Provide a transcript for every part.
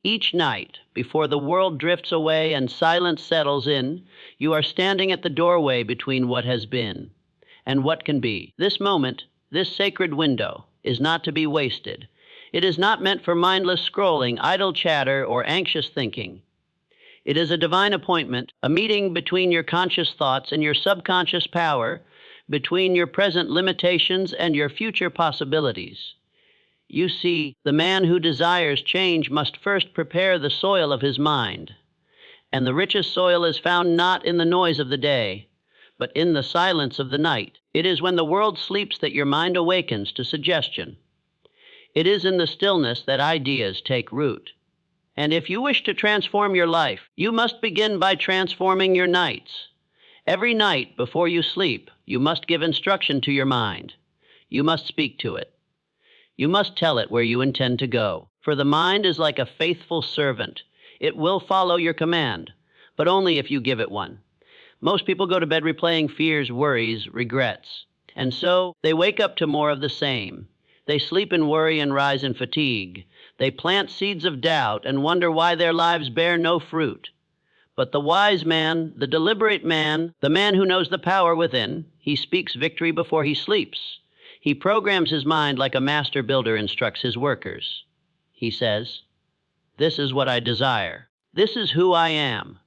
Each night, before the world drifts away and silence settles in, you are standing at the doorway between what has been and what can be. This moment, this sacred window, is not to be wasted. It is not meant for mindless scrolling, idle chatter, or anxious thinking. It is a divine appointment, a meeting between your conscious thoughts and your subconscious power, between your present limitations and your future possibilities. You see, the man who desires change must first prepare the soil of his mind. And the richest soil is found not in the noise of the day, but in the silence of the night. It is when the world sleeps that your mind awakens to suggestion. It is in the stillness that ideas take root. And if you wish to transform your life, you must begin by transforming your nights. Every night before you sleep, you must give instruction to your mind. You must speak to it. You must tell it where you intend to go. For the mind is like a faithful servant. It will follow your command, but only if you give it one. Most people go to bed replaying fears, worries, regrets. And so they wake up to more of the same. They sleep in worry and rise in fatigue. They plant seeds of doubt and wonder why their lives bear no fruit. But the wise man, the deliberate man, the man who knows the power within, he speaks victory before he sleeps. He programs his mind like a master builder instructs his workers. He says, "This is what I desire. This is who I am.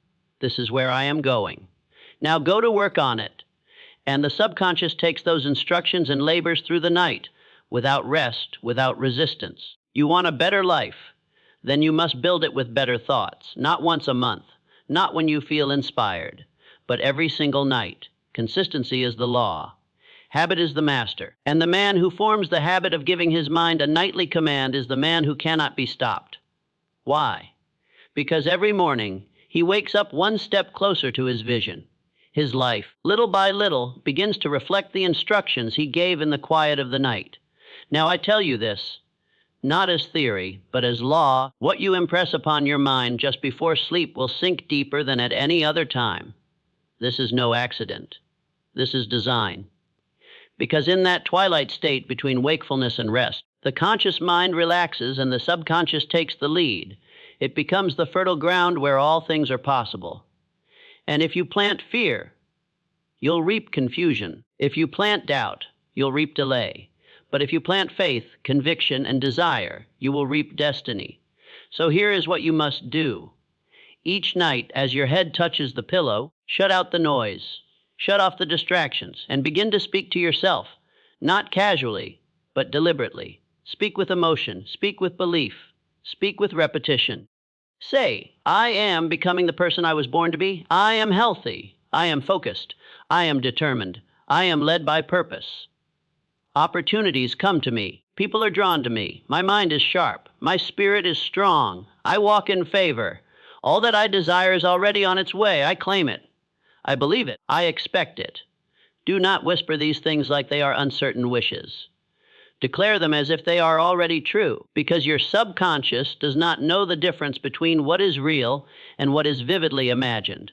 This is where I am going. Now go to work on it." And the subconscious takes those instructions and labors through the night, without rest, without resistance. You want a better life? Then you must build it with better thoughts, not once a month, not when you feel inspired, but every single night. Consistency is the law. Habit is the master, and the man who forms the habit of giving his mind a nightly command is the man who cannot be stopped. Why? Because every morning he wakes up one step closer to his vision. His life, little by little, begins to reflect the instructions he gave in the quiet of the night. Now I tell you this, not as theory, but as law. What you impress upon your mind just before sleep will sink deeper than at any other time. This is no accident. This is design. Because in that twilight state between wakefulness and rest, the conscious mind relaxes and the subconscious takes the lead. It becomes the fertile ground where all things are possible. And if you plant fear, you'll reap confusion. If you plant doubt, you'll reap delay. But if you plant faith, conviction, and desire, you will reap destiny. So here is what you must do. Each night, as your head touches the pillow, shut out the noise. Shut off the distractions and begin to speak to yourself, not casually, but deliberately. Speak with emotion, speak with belief, speak with repetition. Say, "I am becoming the person I was born to be. I am healthy. I am focused. I am determined. I am led by purpose. Opportunities come to me. People are drawn to me. My mind is sharp. My spirit is strong. I walk in favor. All that I desire is already on its way. I claim it. I believe it. I expect it." Do not whisper these things like they are uncertain wishes. Declare them as if they are already true, because your subconscious does not know the difference between what is real and what is vividly imagined.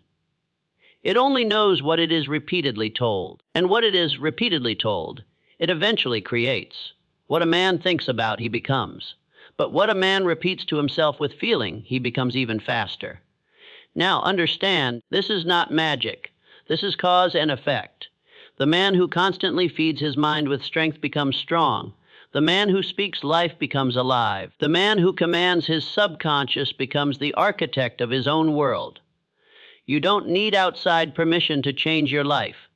It only knows what it is repeatedly told, and what it is repeatedly told, it eventually creates. What a man thinks about, he becomes. But what a man repeats to himself with feeling, he becomes even faster. Now understand, this is not magic. This is cause and effect. The man who constantly feeds his mind with strength becomes strong. The man who speaks life becomes alive. The man who commands his subconscious becomes the architect of his own world. You don't need outside permission to change your life.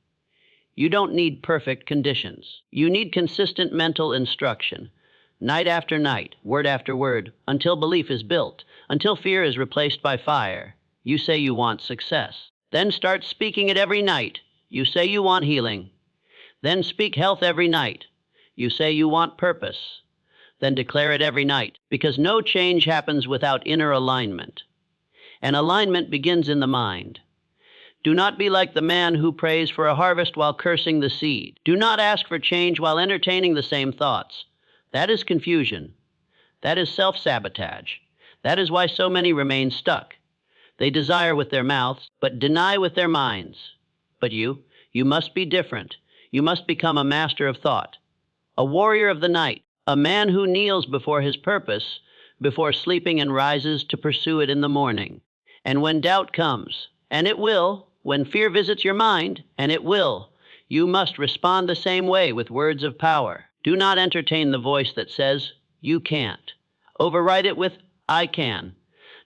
You don't need perfect conditions. You need consistent mental instruction. Night after night, word after word, until belief is built, until fear is replaced by fire. You say you want success. Then start speaking it every night. You say you want healing. Then speak health every night. You say you want purpose. Then declare it every night, because no change happens without inner alignment. And alignment begins in the mind. Do not be like the man who prays for a harvest while cursing the seed. Do not ask for change while entertaining the same thoughts. That is confusion. That is self-sabotage. That is why so many remain stuck. They desire with their mouths, but deny with their minds. But you must be different. You must become a master of thought, a warrior of the night, a man who kneels before his purpose, before sleeping and rises to pursue it in the morning. And when doubt comes, and it will, when fear visits your mind, and it will, you must respond the same way with words of power. Do not entertain the voice that says, "You can't." Override it with, "I can."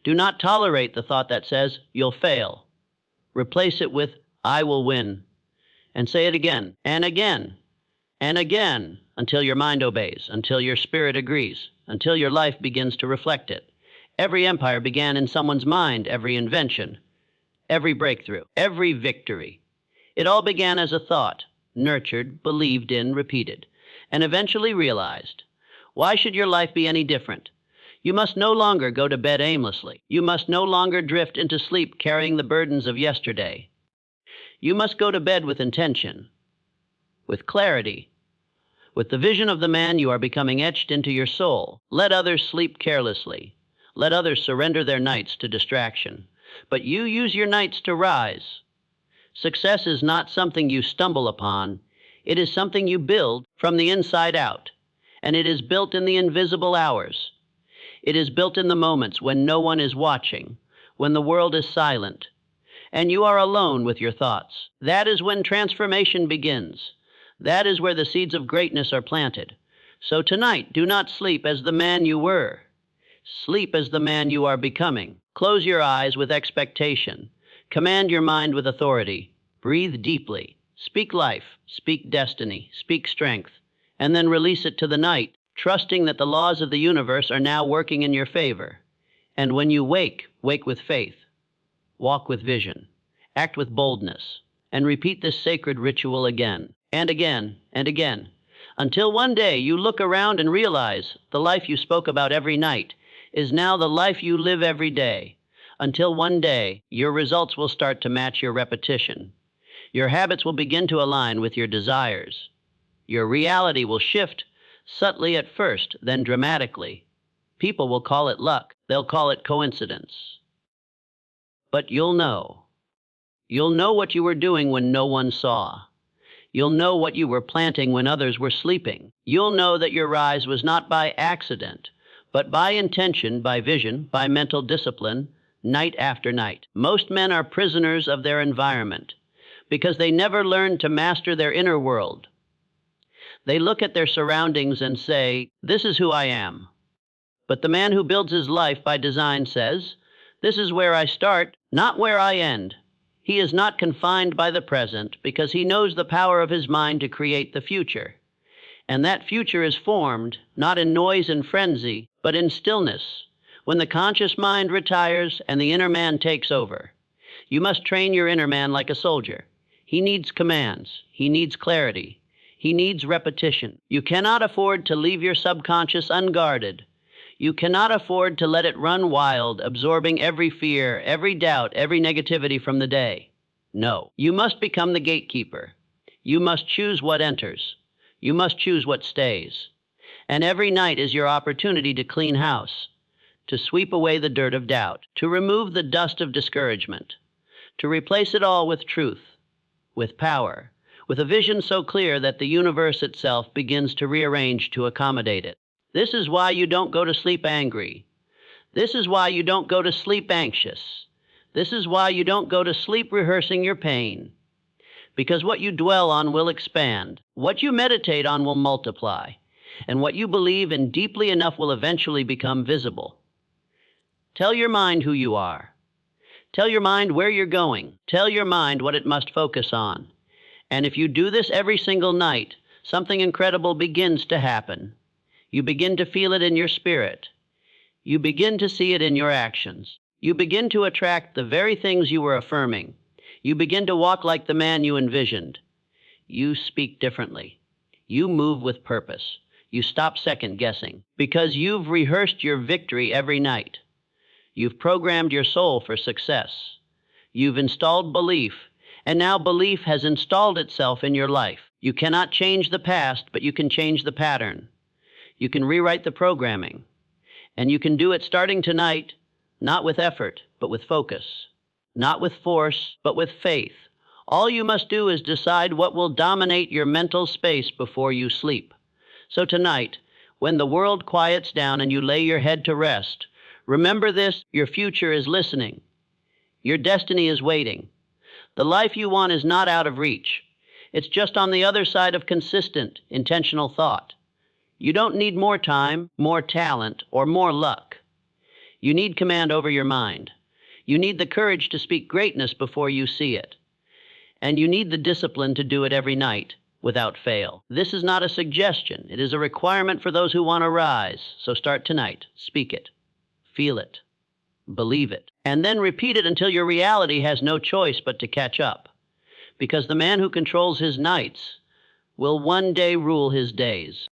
Do not tolerate the thought that says, "You'll fail." Replace it with, "I will win." And say it again, and again, and again, until your mind obeys, until your spirit agrees, until your life begins to reflect it. Every empire began in someone's mind, every invention, every breakthrough, every victory. It all began as a thought, nurtured, believed in, repeated, and eventually realized. Why should your life be any different? You must no longer go to bed aimlessly. You must no longer drift into sleep carrying the burdens of yesterday. You must go to bed with intention, with clarity, with the vision of the man you are becoming etched into your soul. Let others sleep carelessly. Let others surrender their nights to distraction. But you use your nights to rise. Success is not something you stumble upon. It is something you build from the inside out. And it is built in the invisible hours. It is built in the moments when no one is watching, when the world is silent, and you are alone with your thoughts. That is when transformation begins. That is where the seeds of greatness are planted. So tonight, do not sleep as the man you were. Sleep as the man you are becoming. Close your eyes with expectation. Command your mind with authority. Breathe deeply. Speak life. Speak destiny. Speak strength. And then release it to the night, trusting that the laws of the universe are now working in your favor. And when you wake, wake with faith. Walk with vision. Act with boldness. And repeat this sacred ritual again, and again, and again, until one day you look around and realize the life you spoke about every night is now the life you live every day. Until one day, your results will start to match your repetition. Your habits will begin to align with your desires. Your reality will shift, subtly at first, then dramatically. People will call it luck. They'll call it coincidence. But you'll know. You'll know what you were doing when no one saw. You'll know what you were planting when others were sleeping. You'll know that your rise was not by accident, but by intention, by vision, by mental discipline, night after night. Most men are prisoners of their environment because they never learned to master their inner world. They look at their surroundings and say, "This is who I am." But the man who builds his life by design says, "This is where I start, not where I end." He is not confined by the present because he knows the power of his mind to create the future. And that future is formed not in noise and frenzy, but in stillness, when the conscious mind retires and the inner man takes over. You must train your inner man like a soldier. He needs commands. He needs clarity. He needs repetition. You cannot afford to leave your subconscious unguarded. You cannot afford to let it run wild, absorbing every fear, every doubt, every negativity from the day. No, you must become the gatekeeper. You must choose what enters. You must choose what stays. And every night is your opportunity to clean house, to sweep away the dirt of doubt, to remove the dust of discouragement, to replace it all with truth, with power, with a vision so clear that the universe itself begins to rearrange to accommodate it. This is why you don't go to sleep angry. This is why you don't go to sleep anxious. This is why you don't go to sleep rehearsing your pain. Because what you dwell on will expand. What you meditate on will multiply. And what you believe in deeply enough will eventually become visible. Tell your mind who you are. Tell your mind where you're going. Tell your mind what it must focus on. And if you do this every single night, something incredible begins to happen. You begin to feel it in your spirit. You begin to see it in your actions. You begin to attract the very things you were affirming. You begin to walk like the man you envisioned. You speak differently. You move with purpose. You stop second guessing because you've rehearsed your victory every night. You've programmed your soul for success. You've installed belief, and now belief has installed itself in your life. You cannot change the past, but you can change the pattern. You can rewrite the programming, and you can do it starting tonight, not with effort, but with focus, not with force, but with faith. All you must do is decide what will dominate your mental space before you sleep. So tonight, When the world quiets down and you lay your head to rest, remember this: your future is listening. Your destiny is waiting. The life you want is not out of reach. It's just on the other side of consistent, intentional thought. You don't need more time, more talent, or more luck. You need command over your mind. You need the courage to speak greatness before you see it. And you need the discipline to do it every night, without fail. This is not a suggestion. It is a requirement for those who want to rise. So start tonight. Speak it. Feel it. Believe it. And then repeat it until your reality has no choice but to catch up. Because the man who controls his nights will one day rule his days.